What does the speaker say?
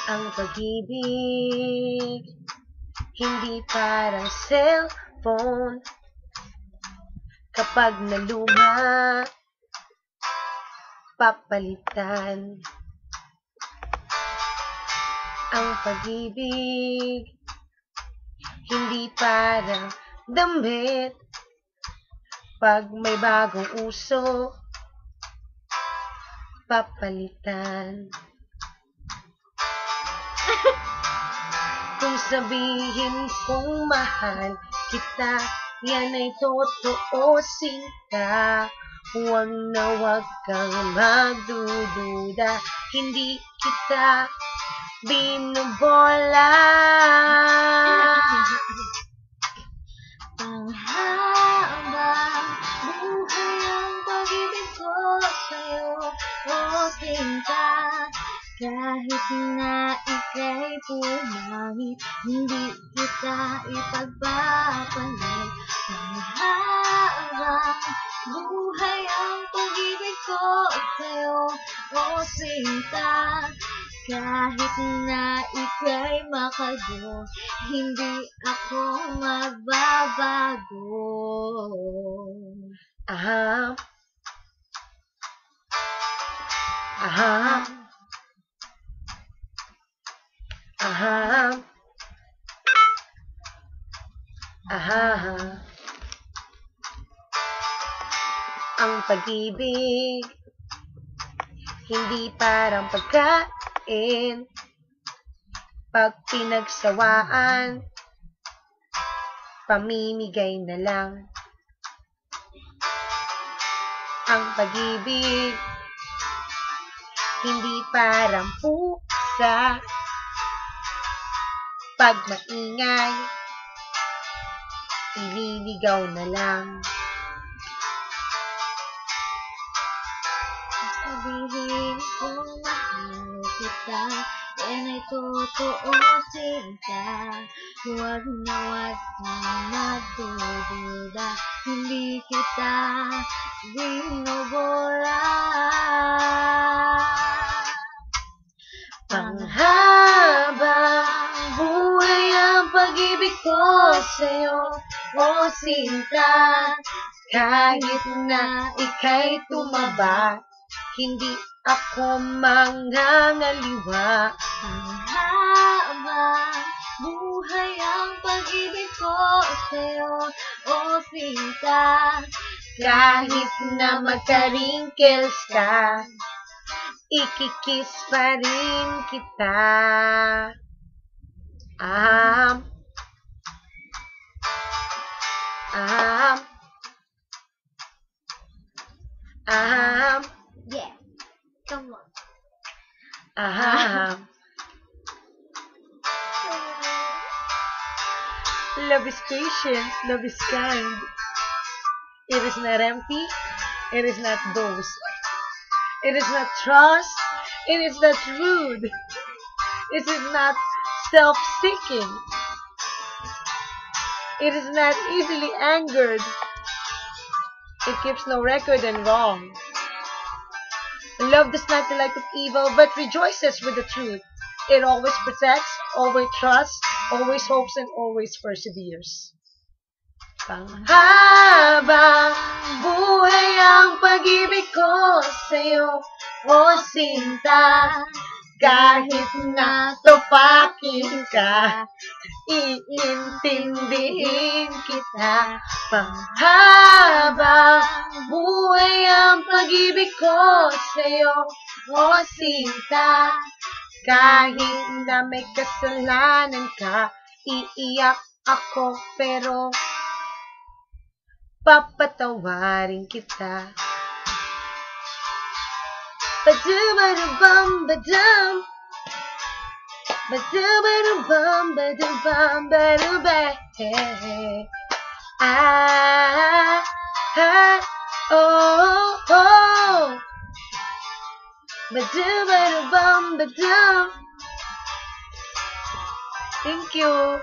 Ang pag-ibig, hindi parang cellphone. Kapag naluma, papalitan. Ang pag-ibig, hindi parang damit. Pag may bagong uso, papalitan. Kung sabihin kong mahal kita, yan ay totoo sinta. Huwag na huwag kang magdududa, hindi kita binubola. Ang habang buhay ang pag-ibig ko sa'yo, o sinta. Kahit na ika'y pumangit, hindi kita ipagpapalit. Ang habang buhay ang pag-ibig ko sa'yo, o sinta. Kahit na ika'y makalbo, hindi ako magbabago. Aham. Aham. Aham. Aham. Ang pag-ibig, hindi parang pagkain. Pag pinagsawaan, pamimigay na lang. Ang pag-ibig, hindi parang pusa. Pag maingay, ililigaw na lang. Sabihin kong mahal kita, yan ay totoo sinta. Huwag na huwag kang magdududa, hindi kita binubola. Panghabang buhay ang pag-ibig ko sa'yo, o sinta. Kahit na ika'y tumaba, hindi ako mangangaliwa. Panghabang buhay ang pag-ibig ko sa'yo, o sinta. Kahit na magka-wrinkles ka, ikikiss pa rin kita. Aham. Aham. Aham. Yeah, come on. Aham. Love is patient, love is kind. It is not empty, it is not boast. It is not trust, it is not rude. It is not self-seeking. It is not easily angered. It keeps no record and wrong. Love does not delight of evil, but rejoices with the truth. It always protects, always trusts, always hopes, and always perseveres. Panghabang buhay ang pag-ibig ko sa'yo, o sinta. Kahit na tupakin ka, iintindihin kita. Panghabang buhay ang pag-ibig ko sa'yo, o sinta. Kahit na may kasalanan ka, iiyak ako pero papatawarin kita. Ba-do-ba-do-bum, ba-dum. Ba-do-ba-do-bum, ba-do-bum, ba-do-ba. Ah, ah, oh, oh. Ba-do-ba-do-bum, ba-dum. Thank you.